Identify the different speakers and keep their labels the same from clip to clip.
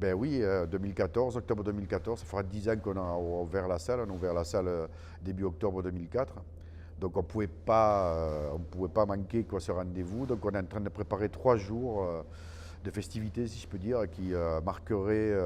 Speaker 1: Ben oui, 2014, octobre 2014, ça fera 10 ans qu'on a ouvert la salle. On a ouvert la salle début octobre 2004. Donc on pouvait pas manquer quoi, ce rendez-vous. Donc on est en train de préparer 3 jours de festivités, si je peux dire, qui marqueraient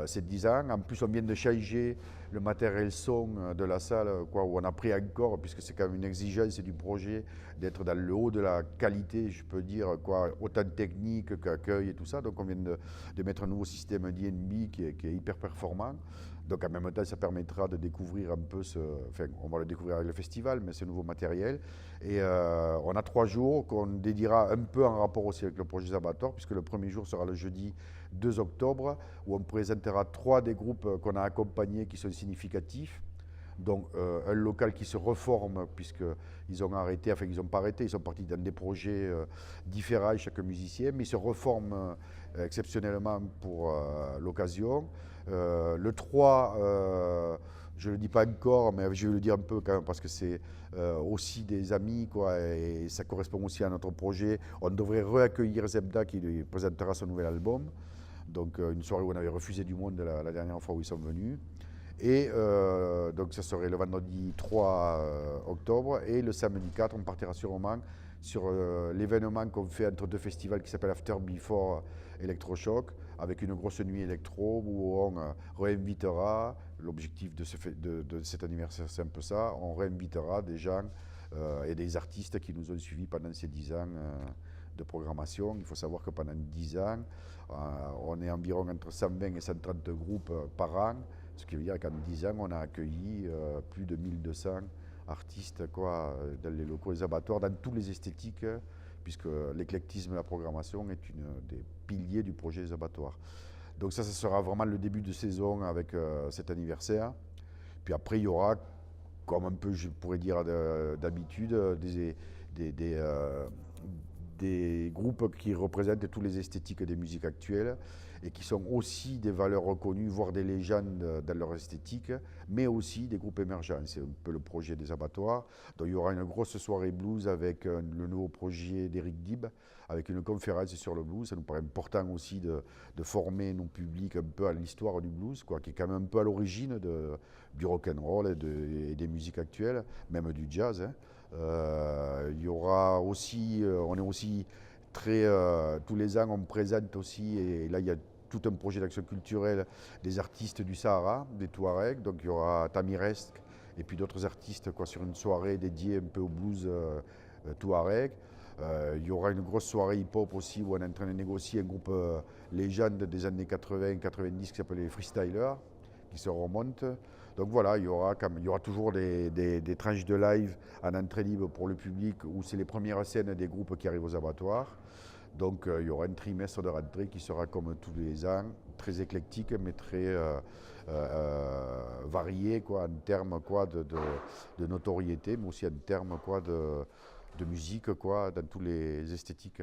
Speaker 1: ces 10 ans. En plus, on vient de changer le matériel son de la salle, quoi, où on a pris encore, puisque c'est quand même une exigence du projet, d'être dans le haut de la qualité, je peux dire, quoi, autant technique qu'accueil et tout ça. Donc on vient de mettre un nouveau système d'I&B qui est hyper performant. Donc en même temps, ça permettra de découvrir un peu enfin, on va le découvrir avec le festival, mais ce nouveau matériel. Et on a 3 jours qu'on dédiera un peu en rapport aussi avec le projet Zabator, puisque le premier jour sera le jeudi 2 octobre, où on présentera 3 des groupes qu'on a accompagnés qui sont significatifs. Donc un local qui se reforme puisqu'ils ont arrêté, enfin ils n'ont pas arrêté, ils sont partis dans des projets différents chaque musicien, mais ils se reforment exceptionnellement pour l'occasion. Le 3, je ne le dis pas encore, mais je vais le dire un peu quand même parce que c'est aussi des amis quoi, et ça correspond aussi à notre projet. On devrait réaccueillir Zebda qui lui présentera son nouvel album. Donc une soirée où on avait refusé du monde la dernière fois où ils sont venus. Et donc ça serait le vendredi 3 octobre. Et le samedi 4, on partira sûrement sur l'événement qu'on fait entre 2 festivals qui s'appelle After Before Electroshock, avec une grosse nuit électro où on réinvitera, l'objectif de cet anniversaire c'est un peu ça, on réinvitera des gens et des artistes qui nous ont suivis pendant ces 10 ans de programmation. Il faut savoir que pendant 10 ans, on est environ entre 120 et 130 groupes par an, ce qui veut dire qu'en 10 ans, on a accueilli plus de 1200 artistes quoi, dans les locaux des abattoirs, dans tous les esthétiques, puisque l'éclectisme de la programmation est une des piliers du projet des abattoirs. Donc ça sera vraiment le début de saison avec cet anniversaire. Puis après, il y aura, comme un peu je pourrais dire d'habitude, des groupes qui représentent toutes les esthétiques des musiques actuelles et qui sont aussi des valeurs reconnues, voire des légendes dans leur esthétique, mais aussi des groupes émergents. C'est un peu le projet des abattoirs. Donc il y aura une grosse soirée blues avec le nouveau projet d'Eric Dib, avec une conférence sur le blues. Ça nous paraît important aussi de former nos publics un peu à l'histoire du blues, quoi, qui est quand même un peu à l'origine du rock'n'roll et des musiques actuelles, même du jazz. Hein. Il y aura aussi, on est aussi très, tous les ans on présente aussi, et là il y a tout un projet d'action culturelle des artistes du Sahara, des Touaregs, donc il y aura Tamiresk et puis d'autres artistes quoi, sur une soirée dédiée un peu au blues Touareg. Il y aura une grosse soirée hip-hop aussi où on est en train de négocier un groupe légende des années 80-90 qui s'appelle les Freestylers, qui se remontent. Donc voilà, il y aura toujours des tranches de live en entrée libre pour le public où c'est les premières scènes des groupes qui arrivent aux abattoirs. Donc il y aura un trimestre de rentrée qui sera comme tous les ans, très éclectique mais très varié quoi, en termes quoi, de notoriété, mais aussi en termes quoi, de musique quoi, dans tous les esthétiques.